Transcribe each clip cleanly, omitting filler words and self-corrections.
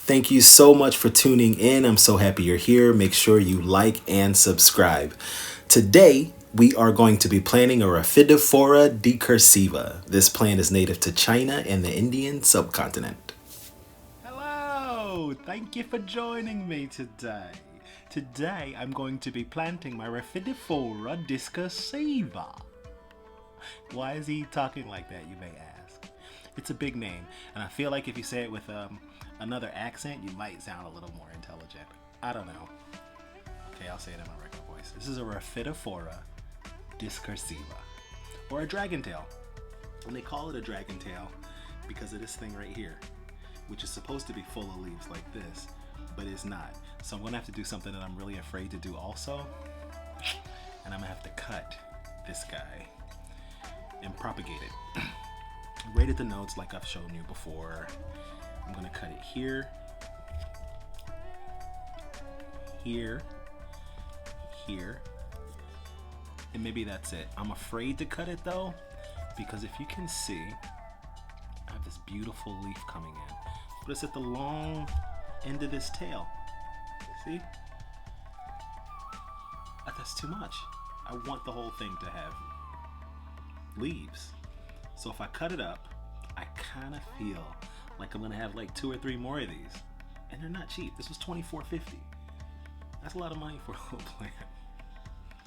Thank you so much for tuning in. I'm so happy you're here. Make sure you like and subscribe. Today, we are going to be planting a Rhaphidophora Decursiva. This plant is native to China and the Indian subcontinent. Hello! Thank you for joining me today. Today, I'm going to be planting my Rhaphidophora Decursiva. Why is he talking like that, you may ask? It's a big name, and I feel like if you say it with another accent, you might sound a little more intelligent. I don't know. Okay, I'll say it in my regular voice. This is a Rhaphidophora Decursiva, or a dragon tail. And they call it a dragon tail because of this thing right here, which is supposed to be full of leaves like this, but it's not. So I'm gonna have to do something that I'm really afraid to do also, and I'm gonna have to cut this guy and propagate it. Right at the nodes like I've shown you before. I'm gonna cut it here, here, here, and maybe that's it. I'm afraid to cut it though, because if you can see, I have this beautiful leaf coming in, but it's at the long end of this tail. See? That's too much. I want the whole thing to have leaves. So if I cut it up, I kind of feel like I'm gonna have like 2 or 3 more of these, and they're not cheap. This was $24.50. That's a lot of money for a whole plant,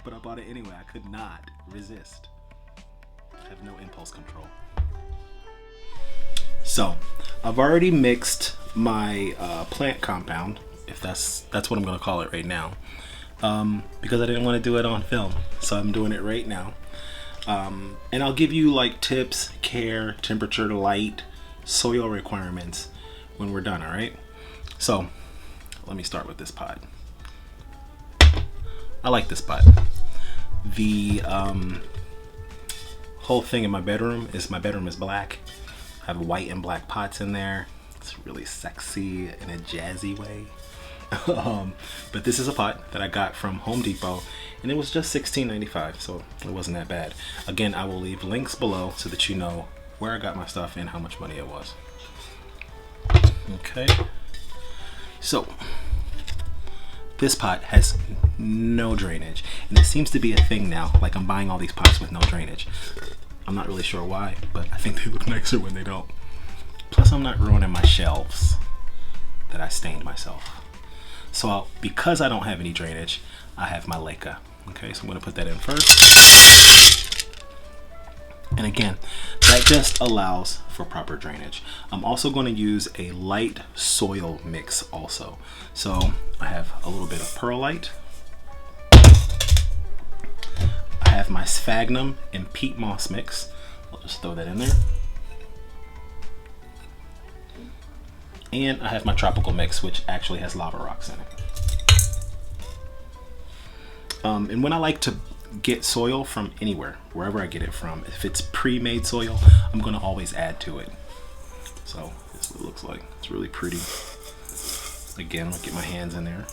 but I bought it anyway. I could not resist. I have no impulse control. So I've already mixed my plant compound, if that's what I'm gonna call it right now, because I didn't want to do it on film, so I'm doing it right now. And I'll give you like tips, care, temperature, light, soil requirements when we're done, all right? So let me start with this pot. I like this pot. The whole thing in my bedroom is black. I have white and black pots in there. It's really sexy in a jazzy way. But this is a pot that I got from Home Depot, and it was just $16.95, so it wasn't that bad. Again, I will leave links below so that you know where I got my stuff and how much money it was. Okay, so this pot has no drainage, and it seems to be a thing now. Like, I'm buying all these pots with no drainage. I'm not really sure why, but I think they look nicer when they don't. Plus, I'm not ruining my shelves that I stained myself. So because I don't have any drainage, I have my leca. Okay, so I'm gonna put that in first. And again, that just allows for proper drainage. I'm also gonna use a light soil mix also. So I have a little bit of perlite. I have my sphagnum and peat moss mix. I'll just throw that in there. And I have my tropical mix, which actually has lava rocks in it. And when I like to get soil from anywhere, wherever I get it from, if it's pre-made soil, I'm gonna always add to it. So this is what it looks like. It's really pretty. Again, I'll get my hands in there.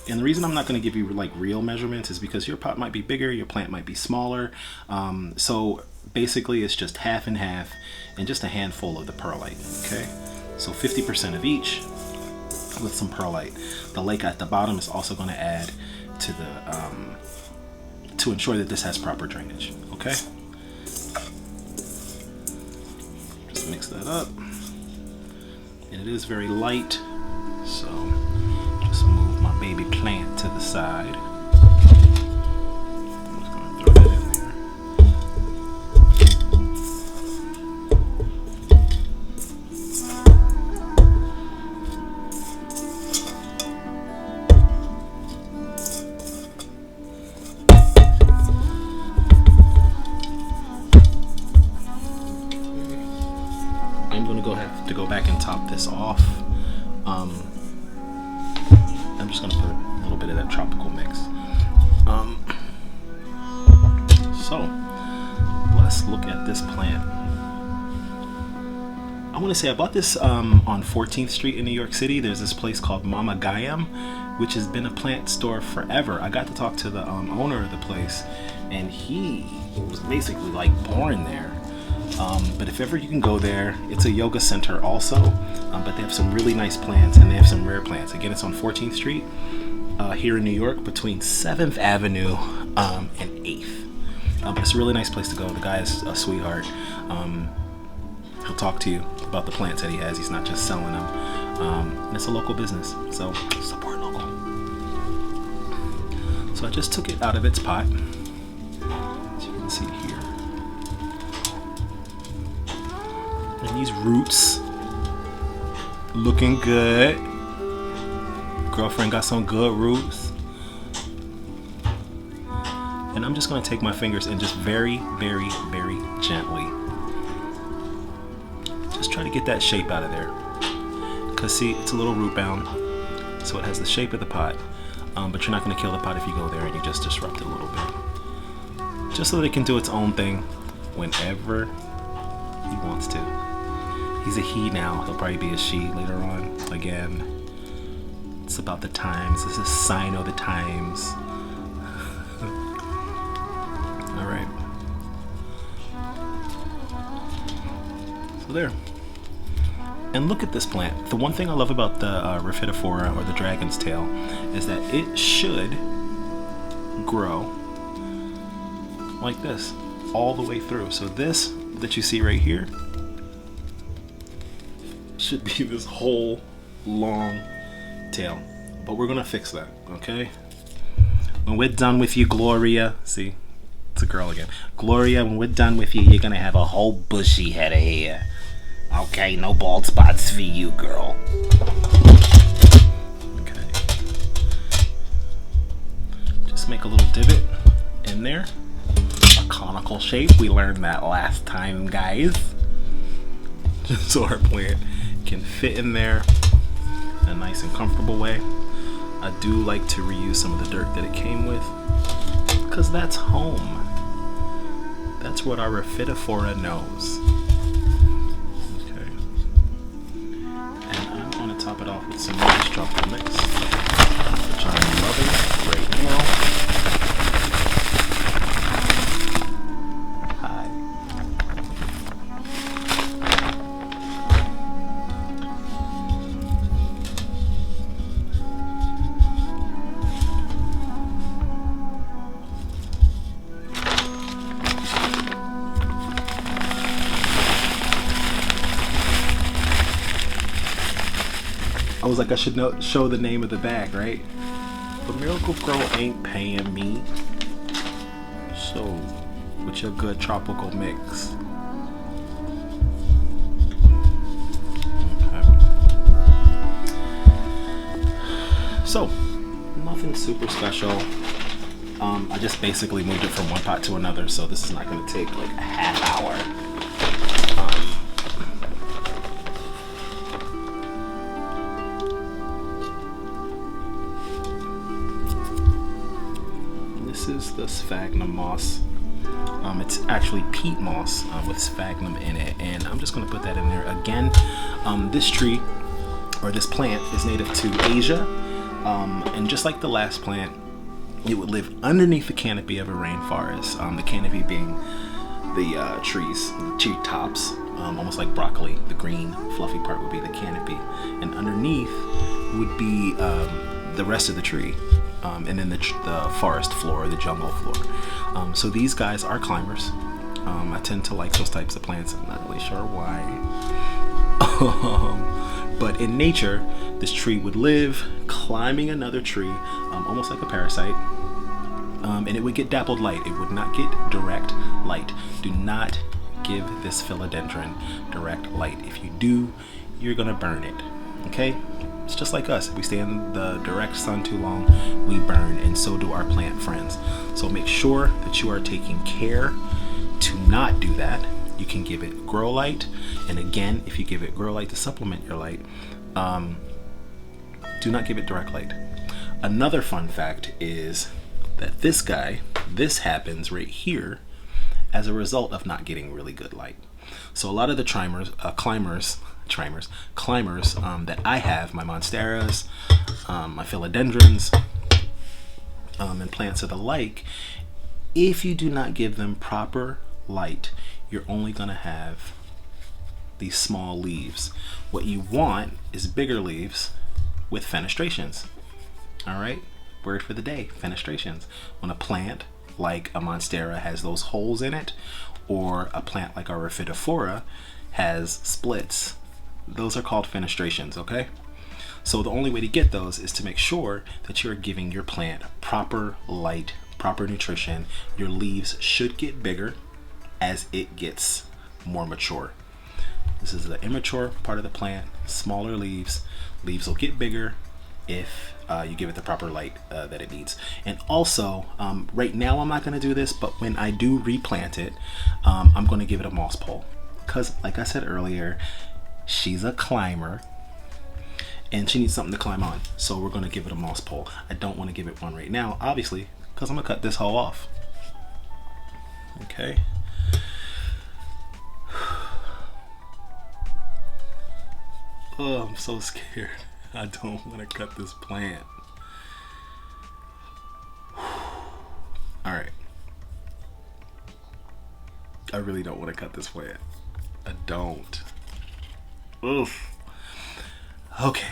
And the reason I'm not going to give you like real measurements is because your pot might be bigger, your plant might be smaller. So basically it's just half and half, and just a handful of the perlite. Okay, so 50% of each with some perlite. The lake at the bottom is also going to add to the to ensure that this has proper drainage. Okay, just mix that up, and it is very light, so just move my baby plant to the side. I'm just gonna throw that in there. I'm gonna have to go back and top this off. I'm just gonna put a little bit of that tropical mix. So let's look at this plant. I want to say I bought this on 14th Street in New York City. There's this place called Mama Gayam, which has been a plant store forever. I got to talk to the owner of the place, and he was basically like born there. But if ever you can go there, it's a yoga center also, but they have some really nice plants and they have some rare plants. Again, it's on 14th Street here in New York between 7th Avenue and 8th. But it's a really nice place to go. The guy is a sweetheart. He'll talk to you about the plants that he has. He's not just selling them. And it's a local business, so support local. So I just took it out of its pot, as you can see here. And these roots looking good. Girlfriend got some good roots. And I'm just going to take my fingers and just very, very, very gently just try to get that shape out of there. Because see, it's a little root bound, so it has the shape of the pot, but you're not going to kill the pot if you go there and you just disrupt it a little bit. Just so that it can do its own thing whenever he wants to. He's a he now, he'll probably be a she later on. Again, it's about the times. This is a sign of the times. Alright. So there. And look at this plant. The one thing I love about the Rhaphidophora, or the dragon's tail, is that it should grow like this all the way through. So this that you see right here should be this whole long tail. But we're gonna fix that, okay? When we're done with you, Gloria, see, it's a girl again. Gloria, when we're done with you, you're gonna have a whole bushy head of hair. Okay, no bald spots for you, girl. Okay. Just make a little divot in there. A conical shape. We learned that last time, guys. Just so our plant can fit in there in a nice and comfortable way. I do like to reuse some of the dirt that it came with, because that's home. That's what our Rhaphidophora knows. Top it off with some nice chocolate mix, which I'm loving right now. Hi. I was like, I should show the name of the bag, right? But Miracle Grow ain't paying me. So, with your good tropical mix. Okay. So, nothing super special. I just basically moved it from one pot to another, so this is not going to take like a half hour. This is the sphagnum moss. It's actually peat moss with sphagnum in it, and I'm just going to put that in there. Again, this tree, or this plant, is native to Asia, and just like the last plant, it would live underneath the canopy of a rainforest, the canopy being the trees, the tree tops, almost like broccoli. The green fluffy part would be the canopy, and underneath would be the rest of the tree. And then the forest floor, the jungle floor. So these guys are climbers. I tend to like those types of plants. I'm not really sure why. But in nature, this tree would live climbing another tree, almost like a parasite. And it would get dappled light. It would not get direct light. Do not give this philodendron direct light. If you do, you're gonna burn it. Okay? It's just like us. If we stay in the direct sun too long, we burn, and so do our plant friends. So make sure that you are taking care to not do that. You can give it grow light, and again, if you give it grow light to supplement your light, do not give it direct light. Another fun fact is that this happens right here as a result of not getting really good light. So a lot of the climbers that I have, my monsteras, my philodendrons, and plants of the like, if you do not give them proper light, you're only gonna have these small leaves. What you want is bigger leaves with fenestrations. All right, word for the day, fenestrations. When a plant like a monstera has those holes in it, or a plant like a Rhaphidophora has splits, those are called fenestrations, okay? So the only way to get those is to make sure that you're giving your plant proper light, proper nutrition. Your leaves should get bigger as it gets more mature. This is the immature part of the plant, smaller leaves. Leaves will get bigger if you give it the proper light that it needs. And also, right now I'm not going to do this, but when I do replant it, I'm going to give it a moss pole. Because like I said earlier, she's a climber and she needs something to climb on. So we're going to give it a moss pole. I don't want to give it one right now, obviously, because I'm going to cut this hoe off. Okay. Oh, I'm so scared. I don't want to cut this plant. All right. I really don't want to cut this plant. I don't. Oof. Okay.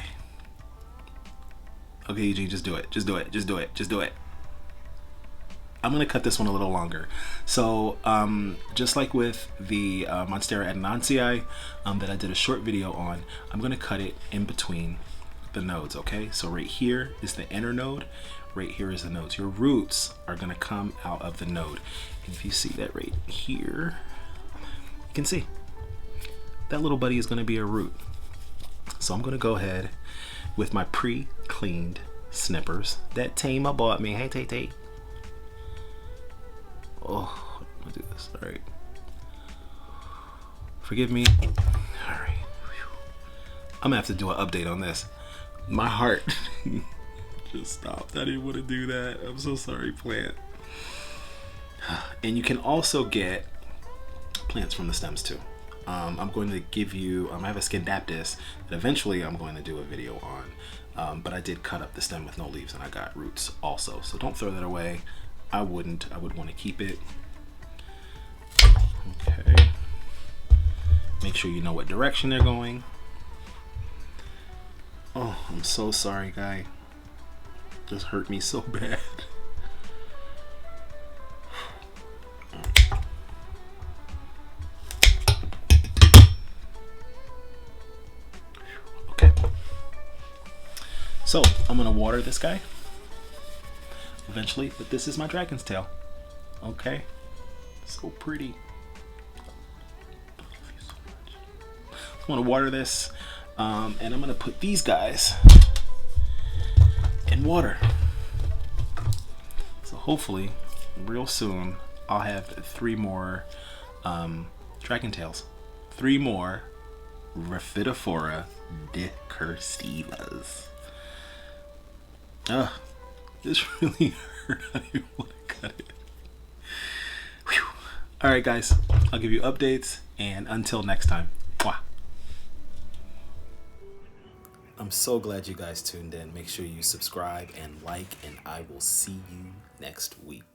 Okay, Eugene, just do it. Just do it. Just do it. Just do it. I'm going to cut this one a little longer. So just like with the Monstera adenoncii that I did a short video on, I'm going to cut it in between the nodes, okay? So right here is the inner node. Right here is the nodes. Your roots are going to come out of the node. And if you see that right here, you can see that little buddy is going to be a root. So I'm going to go ahead with my pre-cleaned snippers that Tama bought me. Hey, Tay. Oh, I'm gonna do this. All right. Forgive me. All right. I'm gonna have to do an update on this. My heart just stopped. I didn't want to do that. I'm so sorry, plant. And you can also get plants from the stems too. I'm going to give you, I have a Scindaptus that eventually I'm going to do a video on, but I did cut up the stem with no leaves and I got roots also. So don't throw that away. I wouldn't. I would want to keep it. Okay. Make sure you know what direction they're going. Oh, I'm so sorry, guy. Just hurt me so bad. Okay. So I'm gonna water this guy eventually, but this is my dragon's tail. Okay, so pretty. I love you so much. I'm gonna water this, and I'm gonna put these guys in water. So hopefully, real soon, I'll have 3 more dragon tails, 3 more Rhaphidophora Decursivas. This really hurt. I didn't want to cut it. Whew. All right, guys. I'll give you updates, and until next time. Mwah. I'm so glad you guys tuned in. Make sure you subscribe and like, and I will see you next week.